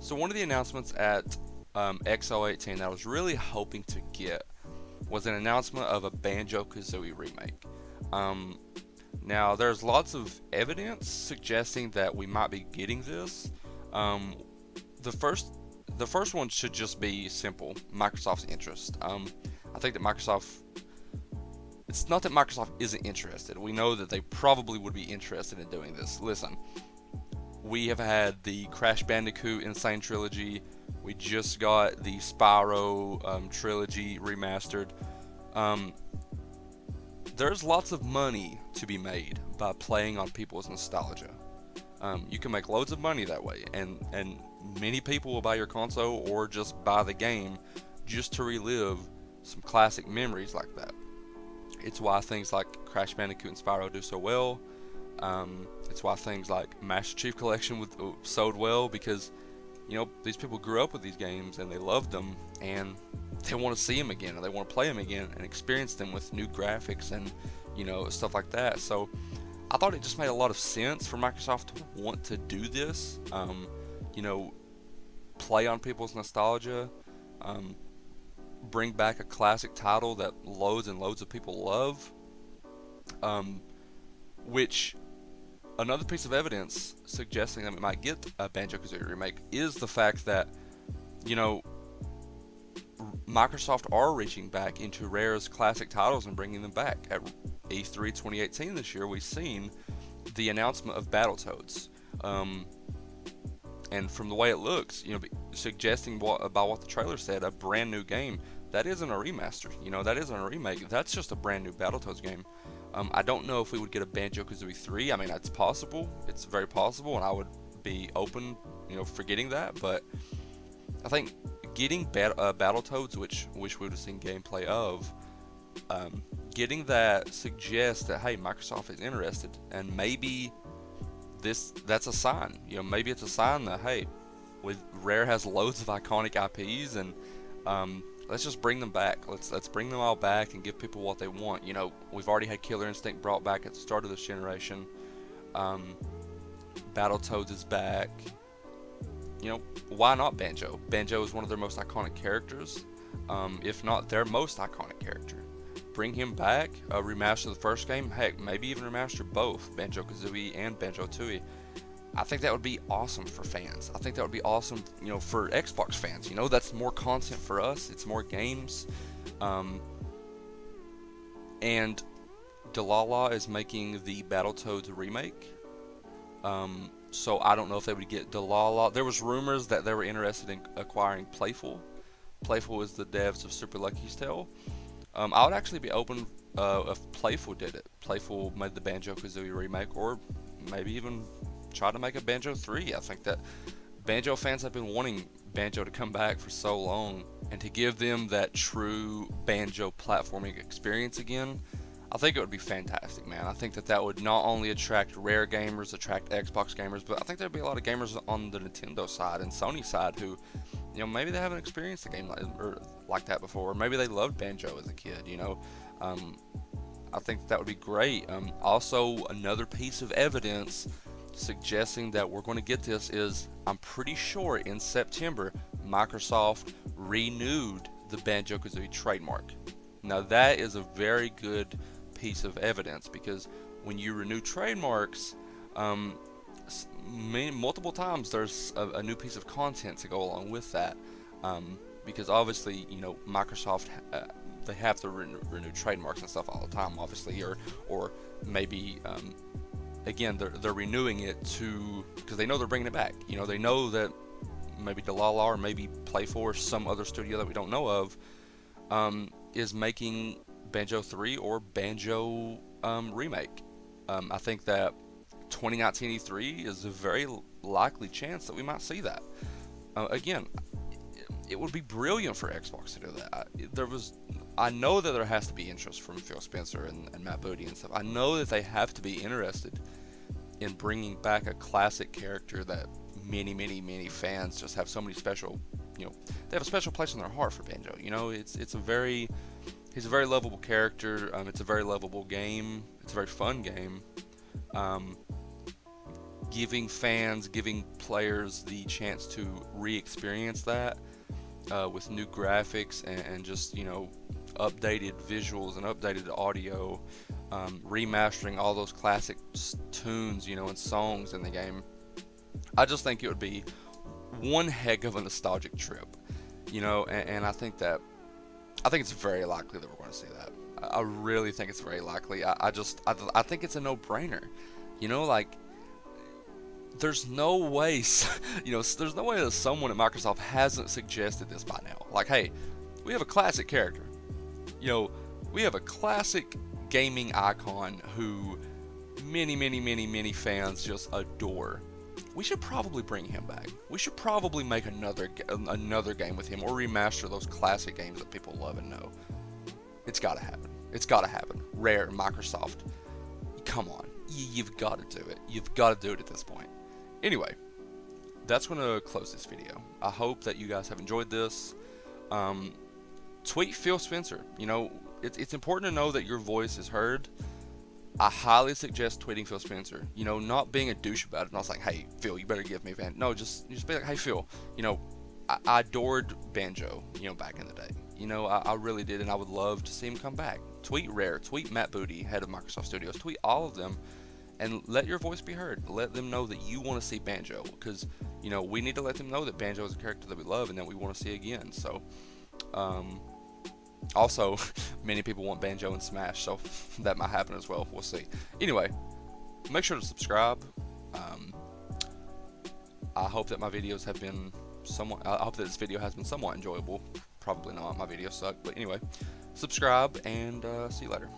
So one of the announcements at XO18 that I was really hoping to get was an announcement of a Banjo Kazooie remake. Um, Now, there's lots of evidence suggesting that we might be getting this. Um, the first, the first one should just be simple: Microsoft's interest. I think that Microsoft. It's not that Microsoft isn't interested. We know that they probably would be interested in doing this. Listen, we have had the Crash Bandicoot Insane Trilogy. We just got the Spyro trilogy remastered. Um, there's lots of money to be made by playing on people's nostalgia. You can make loads of money that way, and many people will buy your console or just buy the game just to relive some classic memories like that. It's why things like Crash Bandicoot and Spyro do so well. It's why things like Master Chief Collection sold well, because these people grew up with these games and they loved them, and they want to see them again, and they want to play them again and experience them with new graphics and stuff like that. So I thought it just made a lot of sense for Microsoft to want to do this. You know, play on people's nostalgia, um, bring back a classic title that loads and loads of people love. Um, which Another piece of evidence suggesting that we might get a Banjo Kazooie remake is the fact that you know Microsoft are reaching back into Rare's classic titles and bringing them back. At E3 2018 this year, we've seen the announcement of Battletoads. Um, and from the way it looks, suggesting about what the trailer said, a brand new game. That isn't a remaster. That isn't a remake. That's just a brand new Battletoads game. I don't know if we would get a Banjo Kazooie 3. I mean, it's possible. It's very possible, and I would be open, for getting that. But I think getting Battletoads, which we would have seen gameplay of, getting that suggests that, hey, Microsoft is interested, and maybe that's a sign. Maybe it's a sign that, hey, Rare has loads of iconic IPs, and let's just bring them back. Let's bring them all back and give people what they want. We've already had Killer Instinct brought back at the start of this generation. Battletoads is back. Why not Banjo? Banjo is one of their most iconic characters, if not their most iconic character. Bring him back, remaster the first game, heck, maybe even remaster both, Banjo Kazooie and Banjo Tooie. I think that would be awesome for fans. I think that would be awesome, for Xbox fans. That's more content for us. It's more games. And Delilah is making the Battletoads remake. So I don't know if they would get Delilah. There was rumors that they were interested in acquiring Playful. Playful is the devs of Super Lucky's Tale. I would actually be open if Playful did it. Playful made the Banjo Kazooie remake, or maybe even try to make a Banjo 3. I think that Banjo fans have been wanting Banjo to come back for so long, and to give them that true Banjo platforming experience again, I think it would be fantastic, man. I think that would not only attract Rare gamers, attract Xbox gamers, but I think there'd be a lot of gamers on the Nintendo side and Sony side who, maybe they haven't experienced a game like that before, or maybe they loved Banjo as a kid, I think that would be great. Also, another piece of evidence suggesting that we're going to get this is, I'm pretty sure in September, Microsoft renewed the Banjo Kazooie trademark. Now that is a very good piece of evidence, because when you renew trademarks, multiple times there's a new piece of content to go along with that, because obviously Microsoft they have to renew trademarks and stuff all the time, obviously, or maybe again they're renewing it because they know they're bringing it back. They know that maybe Delilah or maybe Playful or some other studio that we don't know of is making Banjo 3 or Banjo remake. I think that 2019 E3 is a very likely chance that we might see that. Again, it would be brilliant for Xbox to do that. I know that there has to be interest from Phil Spencer and Matt Booty and stuff. I know that they have to be interested in bringing back a classic character that many, many, many fans just have so many special, they have a special place in their heart for Banjo. He's a very lovable character. It's a very lovable game. It's a very fun game. giving players the chance to re-experience that with new graphics and just, you know, updated visuals and updated audio, remastering all those classic tunes, you know, and songs in the game. I just think it would be one heck of a nostalgic trip, you know, and I think it's very likely that we're going to see that. I really think it's very likely. I think it's a no-brainer, you know, like there's no way, you know, there's no way that someone at Microsoft hasn't suggested this by now. Like, hey, we have a classic character, you know, we have a classic gaming icon who many fans just adore. We should probably bring him back. We should probably make another game with him, or remaster those classic games that people love and know. It's gotta happen. It's gotta happen. Rare, Microsoft, come on, you've got to do it. You've got to do it at this point. Anyway, that's gonna close this video. I hope that you guys have enjoyed this. Tweet Phil Spencer. You know, it's important to know that your voice is heard. I highly suggest tweeting Phil Spencer. You know, not being a douche about it. Not like, hey, Phil, you better give me Van. No, just be like, hey, Phil. You know, I adored Banjo. You know, back in the day. You know, I really did, and I would love to see him come back. Tweet Rare. Tweet Matt Booty, head of Microsoft Studios. Tweet all of them, and let your voice be heard. Let them know that you want to see Banjo, because, you know, we need to let them know that Banjo is a character that we love and that we want to see again. So, also, many people want Banjo and Smash, so that might happen as well. We'll see. Anyway, make sure to subscribe. I hope that my videos have been I hope that this video has been somewhat enjoyable. Probably not. My videos suck. But anyway, subscribe, and see you later.